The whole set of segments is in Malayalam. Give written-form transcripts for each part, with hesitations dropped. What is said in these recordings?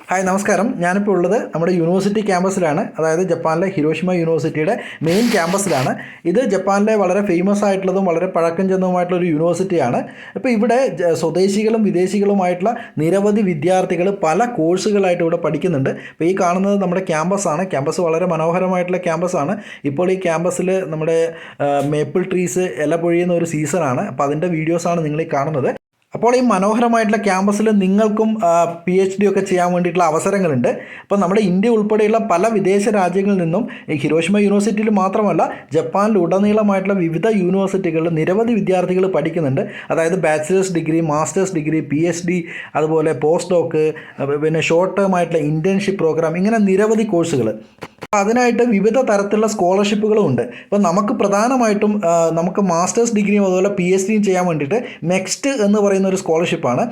ഹായ് നമസ്കാരം. ഞാനിപ്പോൾ ഉള്ളത് നമ്മുടെ യൂണിവേഴ്സിറ്റി ക്യാമ്പസിലാണ്. അതായത് ജപ്പാനിലെ ഹിരോഷിമ യൂണിവേഴ്സിറ്റിയുടെ മെയിൻ ക്യാമ്പസിലാണ്. ഇത് ജപ്പാനിലെ വളരെ ഫേമസ് ആയിട്ടുള്ളതും വളരെ പഴക്കം ചെന്നതുമായിട്ടുള്ളൊരു യൂണിവേഴ്സിറ്റിയാണ്. അപ്പോൾ ഇവിടെ സ്വദേശികളും വിദേശികളുമായിട്ടുള്ള നിരവധി വിദ്യാർത്ഥികൾ പല കോഴ്സുകളായിട്ട് ഇവിടെ പഠിക്കുന്നുണ്ട്. അപ്പോൾ ഈ കാണുന്നത് നമ്മുടെ ക്യാമ്പസാണ്. ക്യാമ്പസ് വളരെ മനോഹരമായിട്ടുള്ള ക്യാമ്പസാണ്. ഇപ്പോൾ ഈ ക്യാമ്പസിൽ നമ്മുടെ മേപ്പിൾ ട്രീസ് ഇല പൊഴിയുന്ന ഒരു സീസണാണ്. അപ്പോൾ അതിൻ്റെ വീഡിയോസാണ് നിങ്ങൾ ഈ കാണുന്നത്. അപ്പോൾ ഈ മനോഹരമായിട്ടുള്ള ക്യാമ്പസിൽ നിങ്ങൾക്കും PhD ഒക്കെ ചെയ്യാൻ വേണ്ടിയിട്ടുള്ള അവസരങ്ങളുണ്ട്. അപ്പോൾ നമ്മുടെ ഇന്ത്യ ഉൾപ്പെടെയുള്ള പല വിദേശ രാജ്യങ്ങളിൽ നിന്നും ഈ ഹിരോഷിമ യൂണിവേഴ്സിറ്റിയിൽ മാത്രമല്ല ജപ്പാനിൽ ഉടനീളമായിട്ടുള്ള വിവിധ യൂണിവേഴ്സിറ്റികളിൽ നിരവധി വിദ്യാർത്ഥികൾ പഠിക്കുന്നുണ്ട്. അതായത് bachelor's degree, master's degree, PhD, അതുപോലെ പോസ്റ്റ് ഡോക്ക്, പിന്നെ ഷോർട്ട് ടേം ആയിട്ടുള്ള ഇൻറ്റേൺഷിപ്പ് പ്രോഗ്രാം, ഇങ്ങനെ നിരവധി കോഴ്സുകൾ. അതിനായിട്ട് വിവിധ തരത്തിലുള്ള സ്കോളർഷിപ്പുകളും ഉണ്ട്. ഇപ്പോൾ നമുക്ക് പ്രധാനമായിട്ടും നമുക്ക് മാസ്റ്റേഴ്സ് ഡിഗ്രിയും അതുപോലെ PhDയും ചെയ്യാൻ വേണ്ടിയിട്ട് നെക്സ്റ്റ് എന്ന് പറയുന്ന ഒരു സ്കോളർഷിപ്പാണ്.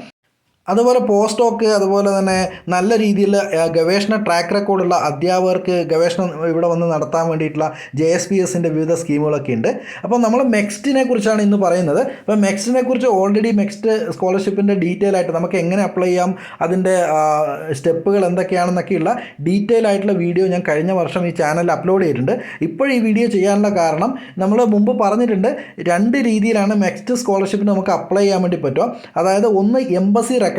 അതുപോലെ പോസ്റ്റ് ഡോക്ക്, അതുപോലെ തന്നെ നല്ല രീതിയിൽ ഗവേഷണ ട്രാക്ക് റെക്കോർഡുള്ള അധ്യാപകർക്ക് ഗവേഷണം ഇവിടെ വന്ന് നടത്താൻ വേണ്ടിയിട്ടുള്ള JSPSൻ്റെ വിവിധ സ്കീമുകളൊക്കെ ഉണ്ട്. അപ്പോൾ നമ്മൾ നെക്സ്റ്റിനെ കുറിച്ചാണ് ഇന്ന് പറയുന്നത്. അപ്പോൾ നെക്സ്റ്റിനെ കുറിച്ച് ഓൾറെഡി നെക്സ്റ്റ് സ്കോളർഷിപ്പിൻ്റെ ഡീറ്റെയിൽ ആയിട്ട് നമുക്ക് എങ്ങനെ അപ്ലൈ ചെയ്യാം, അതിൻ്റെ സ്റ്റെപ്പുകൾ എന്തൊക്കെയാണെന്നൊക്കെയുള്ള ഡീറ്റെയിൽ ആയിട്ടുള്ള വീഡിയോ ഞാൻ കഴിഞ്ഞ വർഷം ഈ ചാനലിൽ അപ്ലോഡ് ചെയ്തിട്ടുണ്ട്. ഇപ്പോൾ ഈ വീഡിയോ ചെയ്യാനുള്ള കാരണം നമ്മൾ മുമ്പ് പറഞ്ഞിട്ടുണ്ട്, രണ്ട് രീതിയിലാണ് നെക്സ്റ്റ് സ്കോളർഷിപ്പിന് നമുക്ക് അപ്ലൈ ചെയ്യാൻ വേണ്ടി പറ്റുക. അതായത് ഒന്ന് എംബസി റെക്കമെൻഡ്,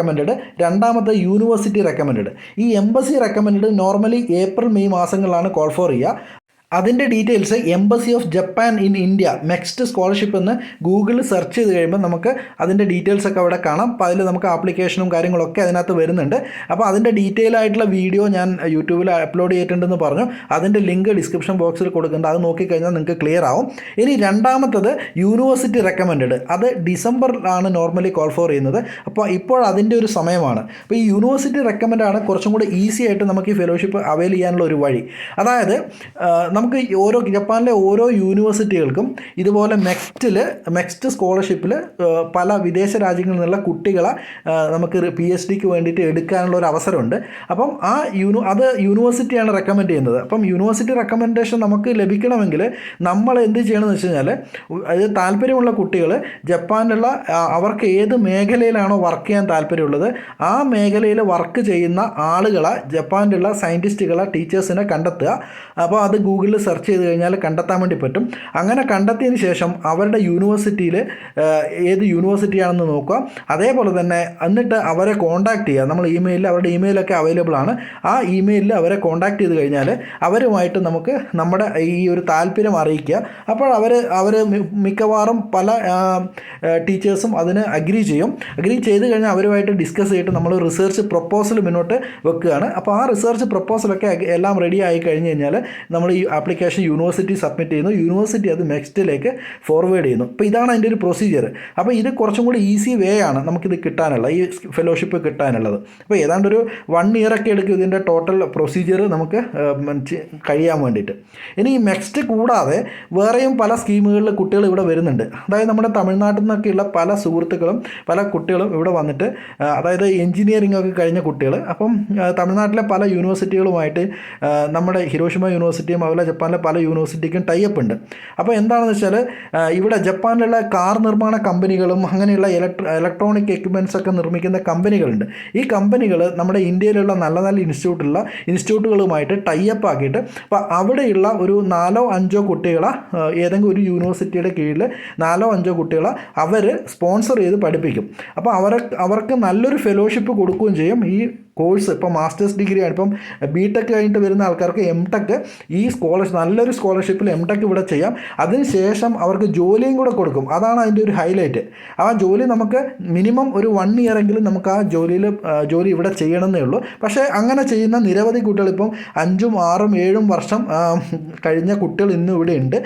രണ്ടാമത്തെ യൂണിവേഴ്സിറ്റി റെക്കമെൻഡ്. ഈ embassy recommend normally April May മാസങ്ങളിലാണ് കോൾ ഫോർ ചെയ്യുക. അതിൻ്റെ details embassy of Japan in India next scholarship എന്ന് ഗൂഗിളിൽ സെർച്ച് ചെയ്ത് കഴിയുമ്പോൾ നമുക്ക് അതിൻ്റെ ഡീറ്റെയിൽസൊക്കെ അവിടെ കാണാം. അപ്പോൾ അതിൽ നമുക്ക് ആപ്ലിക്കേഷനും കാര്യങ്ങളൊക്കെ അതിനകത്ത് വരുന്നുണ്ട്. അപ്പോൾ അതിൻ്റെ ഡീറ്റെയിൽ ആയിട്ടുള്ള വീഡിയോ ഞാൻ യൂട്യൂബിൽ അപ്ലോഡ് ചെയ്തിട്ടുണ്ടെന്ന് പറഞ്ഞു. അതിൻ്റെ ലിങ്ക് ഡിസ്ക്രിപ്ഷൻ ബോക്സിൽ കൊടുക്കുന്നുണ്ട്. അത് നോക്കിക്കഴിഞ്ഞാൽ നിങ്ങൾക്ക് ക്ലിയർ ആവും. ഇനി രണ്ടാമത്തത് യൂണിവേഴ്സിറ്റി റെക്കമെൻഡ്. അത് ഡിസംബറിലാണ് നോർമലി കോൾ ഫോർ ചെയ്യുന്നത്. അപ്പോൾ ഇപ്പോൾ അതിൻ്റെ ഒരു സമയമാണ്. അപ്പോൾ ഈ യൂണിവേഴ്സിറ്റി റെക്കമെൻഡാണ് കുറച്ചും കൂടി ഈസി ആയിട്ട് നമുക്ക് ഈ ഫെലോഷിപ്പ് അവൈൽ ചെയ്യാനുള്ള ഒരു വഴി. അതായത് നമുക്ക് ജപ്പാനിലെ ഓരോ യൂണിവേഴ്സിറ്റികൾക്കും ഇതുപോലെ നെക്സ്റ്റ് സ്കോളർഷിപ്പിൽ പല വിദേശ രാജ്യങ്ങളിൽ നിന്നുള്ള കുട്ടികളെ നമുക്ക് PhDക്ക് വേണ്ടിയിട്ട് എടുക്കാനുള്ള ഒരു അവസരമുണ്ട്. അപ്പം അത് യൂണിവേഴ്സിറ്റിയാണ് റെക്കമെൻഡ് ചെയ്യുന്നത്. അപ്പം യൂണിവേഴ്സിറ്റി റെക്കമെൻഡേഷൻ നമുക്ക് ലഭിക്കണമെങ്കിൽ നമ്മൾ എന്ത് ചെയ്യണമെന്ന് വെച്ച് കഴിഞ്ഞാൽ, അത് താല്പര്യമുള്ള കുട്ടികൾ ജപ്പാനിലുള്ള അവർക്ക് ഏത് മേഖലയിലാണോ വർക്ക് ചെയ്യാൻ താല്പര്യമുള്ളത് ആ മേഖലയിൽ വർക്ക് ചെയ്യുന്ന ആളുകളെ, ജപ്പാനിലുള്ള സയൻറ്റിസ്റ്റുകളെ, ടീച്ചേഴ്സിനെ കണ്ടെത്തുക. അപ്പോൾ അത് ഗൂഗിളിൽ സെർച്ച് ചെയ്ത് കഴിഞ്ഞാൽ കണ്ടെത്താൻ വേണ്ടി പറ്റും. അങ്ങനെ കണ്ടെത്തിയതിന് ശേഷം അവരുടെ യൂണിവേഴ്സിറ്റിയിൽ ഏത് യൂണിവേഴ്സിറ്റിയാണെന്ന് നോക്കുക. അതേപോലെ തന്നെ എന്നിട്ട് അവരെ കോൺടാക്റ്റ് ചെയ്യുക. നമ്മൾ അവരുടെ ഇമെയിലൊക്കെ അവൈലബിൾ ആണ്. ആ ഇമെയിലിൽ അവരെ കോൺടാക്റ്റ് ചെയ്ത് കഴിഞ്ഞാൽ അവരുമായിട്ട് നമുക്ക് നമ്മുടെ ഈ ഒരു താല്പര്യം അറിയിക്കുക. അപ്പോൾ അവർ മിക്കവാറും പല ടീച്ചേഴ്സും അതിന് അഗ്രി ചെയ്ത് കഴിഞ്ഞാൽ അവരുമായിട്ട് ഡിസ്കസ് ചെയ്തിട്ട് നമ്മൾ റിസർച്ച് പ്രൊപ്പോസൽ മുന്നോട്ട് വെക്കുകയാണ്. അപ്പോൾ ആ റിസർച്ച് പ്രൊപ്പോസലൊക്കെ എല്ലാം റെഡി ആയി കഴിഞ്ഞ് കഴിഞ്ഞാൽ നമ്മൾ ഈ ആപ്ലിക്കേഷൻ യൂണിവേഴ്സിറ്റി സബ്മിറ്റ് ചെയ്യുന്നു. യൂണിവേഴ്സിറ്റി അത് നെക്സ്റ്റിലേക്ക് ഫോർവേഡ് ചെയ്യുന്നു. അപ്പോൾ ഇതാണ് അതിൻ്റെ ഒരു പ്രൊസീജിയർ. അപ്പോൾ ഇത് കുറച്ചും കൂടി ഈസി വേ ആണ് നമുക്കിത് കിട്ടാനുള്ള, ഈ ഫെലോഷിപ്പ് കിട്ടാനുള്ളത്. അപ്പോൾ ഏതാണ്ട് ഒരു 1 year ഒക്കെ എടുക്കും ഇതിൻ്റെ ടോട്ടൽ പ്രൊസീജിയർ നമുക്ക് കഴിയാൻ വേണ്ടിയിട്ട്. ഇനി ഈ നെക്സ്റ്റ് കൂടാതെ വേറെയും പല സ്കീമുകളിൽ കുട്ടികൾ ഇവിടെ വരുന്നുണ്ട്. അതായത് നമ്മുടെ തമിഴ്നാട്ടിൽ നിന്നൊക്കെയുള്ള പല സുഹൃത്തുക്കളും പല കുട്ടികളും ഇവിടെ വന്നിട്ട്, അതായത് എൻജിനീയറിംഗ് ഒക്കെ കഴിഞ്ഞ കുട്ടികൾ, അപ്പം തമിഴ്നാട്ടിലെ പല യൂണിവേഴ്സിറ്റികളുമായിട്ട് നമ്മുടെ ഹിരോഷിമ യൂണിവേഴ്സിറ്റിയും അതുപോലെ ജപ്പാനിലെ പല യൂണിവേഴ്സിറ്റിക്കും ടൈപ്പ് ഉണ്ട്. അപ്പോൾ എന്താണെന്ന് വെച്ചാൽ ഇവിടെ ജപ്പാനിലുള്ള കാർ നിർമ്മാണ കമ്പനികളും അങ്ങനെയുള്ള ഇലക്ട്രോണിക് എക്യുപ്മെൻറ്റ്സ് ഒക്കെ നിർമ്മിക്കുന്ന കമ്പനികളുണ്ട്. ഈ കമ്പനികൾ നമ്മുടെ ഇന്ത്യയിലുള്ള നല്ല നല്ല ഇൻസ്റ്റിറ്റ്യൂട്ടുകളുമായിട്ട് ടൈപ്പ് ആക്കിയിട്ട്, അപ്പോൾ അവിടെയുള്ള ഒരു 4-5 കുട്ടികളെ ഏതെങ്കിലും ഒരു യൂണിവേഴ്സിറ്റിയുടെ കീഴിൽ 4-5 കുട്ടികളെ അവർ സ്പോൺസർ ചെയ്ത് പഠിപ്പിക്കും. അപ്പോൾ അവർക്ക് നല്ലൊരു ഫെലോഷിപ്പ് കൊടുക്കുകയും ചെയ്യും. ഈ കോഴ്സ് ഇപ്പോൾ മാസ്റ്റേഴ്സ് ഡിഗ്രിയാണ്. ഇപ്പം BTech കഴിഞ്ഞിട്ട് വരുന്ന ആൾക്കാർക്ക് MTech ഈ നല്ലൊരു സ്കോളർഷിപ്പിൽ MTech ഇവിടെ ചെയ്യാം. അതിനുശേഷം അവർക്ക് ജോലിയും കൂടെ കൊടുക്കും. അതാണ് അതിൻ്റെ ഒരു ഹൈലൈറ്റ്. ആ ജോലി നമുക്ക് മിനിമം ഒരു 1 year എങ്കിലും നമുക്ക് ആ ജോലി ഇവിടെ ചെയ്യണമെന്നേ ഉള്ളൂ. പക്ഷേ അങ്ങനെ ചെയ്യുന്ന നിരവധി കുട്ടികൾ ഇപ്പം 5, 6, 7 വർഷം കഴിഞ്ഞ കുട്ടികൾ ഇന്നും ഇവിടെ ഉണ്ട്.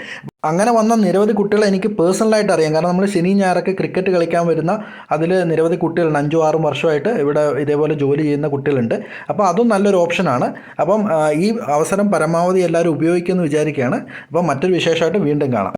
അങ്ങനെ വന്ന നിരവധി കുട്ടികളെ എനിക്ക് പേഴ്സണലായിട്ട് അറിയാം. കാരണം നമ്മൾ ശനി ഞായറൊക്കെ ക്രിക്കറ്റ് കളിക്കാൻ വരുന്ന അതിൽ നിരവധി കുട്ടികളുണ്ട്. 5-6 വർഷമായിട്ട് ഇവിടെ ഇതേപോലെ ജോലി ചെയ്യുന്ന കുട്ടികളുണ്ട്. അപ്പോൾ അതും നല്ലൊരു ഓപ്ഷനാണ്. അപ്പം ഈ അവസരം പരമാവധി എല്ലാവരും ഉപയോഗിക്കുമെന്ന് വിചാരിക്കുകയാണ്. അപ്പം മറ്റൊരു വിശേഷമായിട്ട് വീണ്ടും കാണാം.